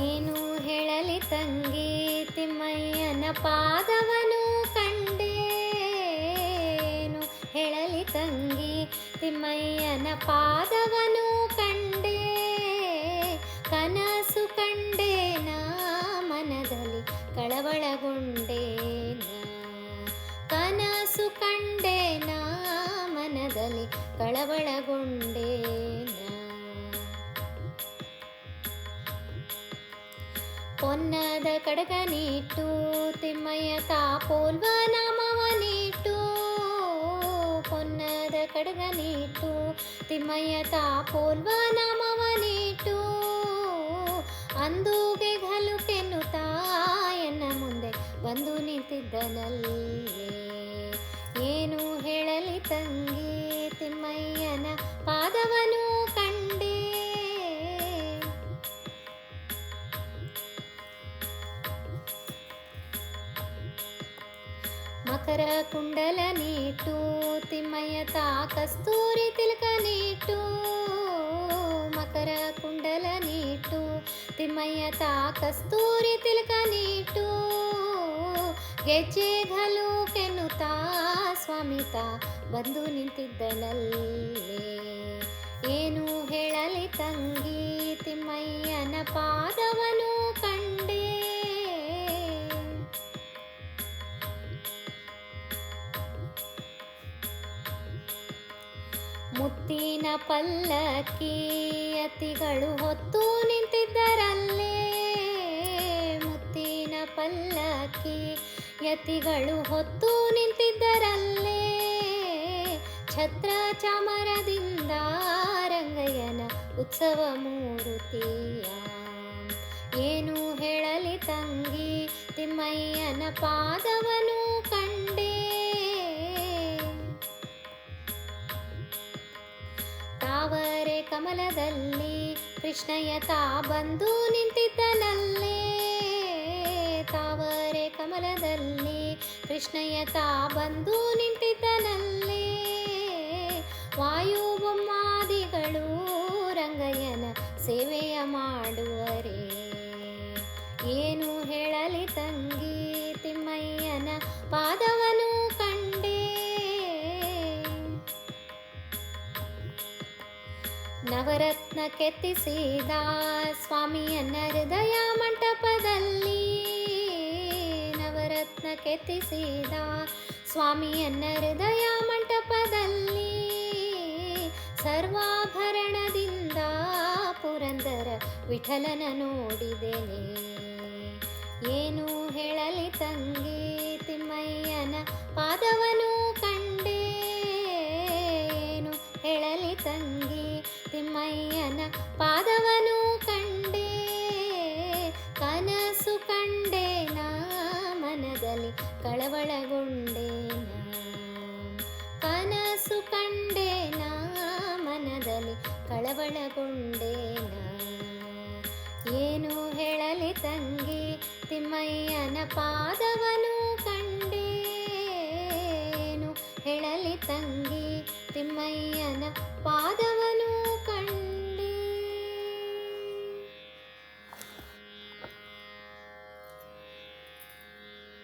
ಏನು ಹೇಳಲಿ ತಂಗಿ ತಿಮ್ಮಯ್ಯನ ಪಾದವನು ಕಂಡೇನು ಹೇಳಲಿ ತಂಗಿ ತಿಮ್ಮಯ್ಯನ ಪಾದವನು ಕಂಡೆ ಕನಸು ಕಂಡೇನ ಮನದಲ್ಲಿ ಕಳವಳಗೊಂಡೇನ ಕನಸು ಕಂಡೇನ ಮನದಲ್ಲಿ ಕಳವಳಗೊಂಡೇನ ಪೊನ್ನದ ಕಡಗನಿಟ್ಟು ತಿಮ್ಮಯ್ಯ ತಾಪೋಲ್ವ ನಾಮವನಿಟ್ಟು ಪೊನ್ನದ ಕಡಗನಿಟ್ಟು ತಿಮ್ಮಯ್ಯ ತಾಪೋಲ್ವ ನಾಮವನಿಟ್ಟು ಅಂದೂಗೆ ಘಲುಕೆನ್ನುತ್ತಾ ಎನ್ನ ಮುಂದೆ ಬಂದು ನಿಂತಿದ್ದನಲ್ಲೇ ಏನು ಹೇಳಲಿ ತಂಗಿ ತಿಮ್ಮಯ್ಯನ ಪಾದವನು ಕಂಡೆ ಮಕರ ಕುಂಡಲ ನೀಟು ತಿಮ್ಮಯ್ಯ ತಾ ಕಸ್ತೂರಿ ತಿಲಕ ನೀಟು ಮಕರ ಕುಂಡಲ ನೀಟು ತಿಮ್ಮಯ್ಯ ತಾ ಕಸ್ತೂರಿ ತಿಲಕ ನೀಟು ಗೆಜ್ಜೆ ಘಲು ಕೆನ್ನುತ್ತಾ ಸ್ವಾಮಿತ ಬಂದು ನಿಂತಿದ್ದನಲ್ಲೇ ಏನು ಹೇಳಲಿ ತಂಗಿ ತಿಮ್ಮಯ್ಯನ ಪಾದವನು ಕಂಡೆ ಮುತ್ತಿನ ಪಲ್ಲಕ್ಕಿ ಯತಿಗಳು ಹೊತ್ತು ನಿಂತಿದ್ದರಲ್ಲೇ ಮುತ್ತಿನ ಪಲ್ಲಕ್ಕಿ ಯತಿಗಳು ಹೊತ್ತು ನಿಂತಿದ್ದರಲ್ಲೇ ಛತ್ರ ಚಾಮರದಿಂದ ರಂಗಯ್ಯನ ಉತ್ಸವ ಮೂರುತಿಯ ಏನು ಹೇಳಲಿ ತಂಗಿ ತಿಮ್ಮಯ್ಯನ ಪಾದವನು ಕಂಡೆ ತಾವರೆ ಕಮಲದಲ್ಲಿ ಕೃಷ್ಣಯ್ಯ ತಾ ಬಂದು ನಿಂತಿದ್ದನಲ್ಲೇ ತಾವರೆ ಕಮಲದಲ್ಲಿ ಕೃಷ್ಣಯ್ಯ ತಾ ಬಂದು ನಿಂತಿದ್ದನಲ್ಲೇ ವಾಯುಬೊಮ್ಮಾದಿಗಳು ರಂಗಯ್ಯನ ಸೇವೆಯ ಮಾಡುವರೇ ಏನು ಹೇಳಲಿ ತಂಗಿ ತಿಮ್ಮಯ್ಯನ ಪಾದವನು ಕಂಡೆ ನವರತ್ನ ಕೆತ್ತಿಸಿದ ಸ್ವಾಮಿಯನ್ನ ಹೃದಯ ಮಂಟಪದಲ್ಲಿ ನವರತ್ನ ಕೆತ್ತಿಸಿದ ಸ್ವಾಮಿಯನ್ನ ಹೃದಯ ಮಂಟಪದಲ್ಲಿ ಸರ್ವಾಭರಣದಿಂದ ಪುರಂದರ ವಿಠಲನ ನೋಡಿದೆನೆ ಏನು ಹೇಳಲಿ ತಂಗಿ ತಿಮ್ಮಯ್ಯನ ಪಾದವನು ಕಂಡೆ ಏನು ಹೇಳಲಿ ತಂಗಿ ತಿಮ್ಮಯ್ಯನ ಪಾದವನು ಕಂಡೆ ಕನಸು ಕಂಡೇನ ಮನದಲ್ಲಿ ಕಳವಳಗೊಂಡೇನ ಕನಸು ಕಂಡೇನ ಮನದಲ್ಲಿ ಕಳವಳಗೊಂಡೇನ ಏನು ಹೇಳಲಿ ತಂಗಿ ತಿಮ್ಮಯ್ಯನ ಪಾದವನು ಕಂಡೆ ಏನು ಹೇಳಲಿ ತಂಗಿ ತಿಮ್ಮಯ್ಯನ ಪಾದವನು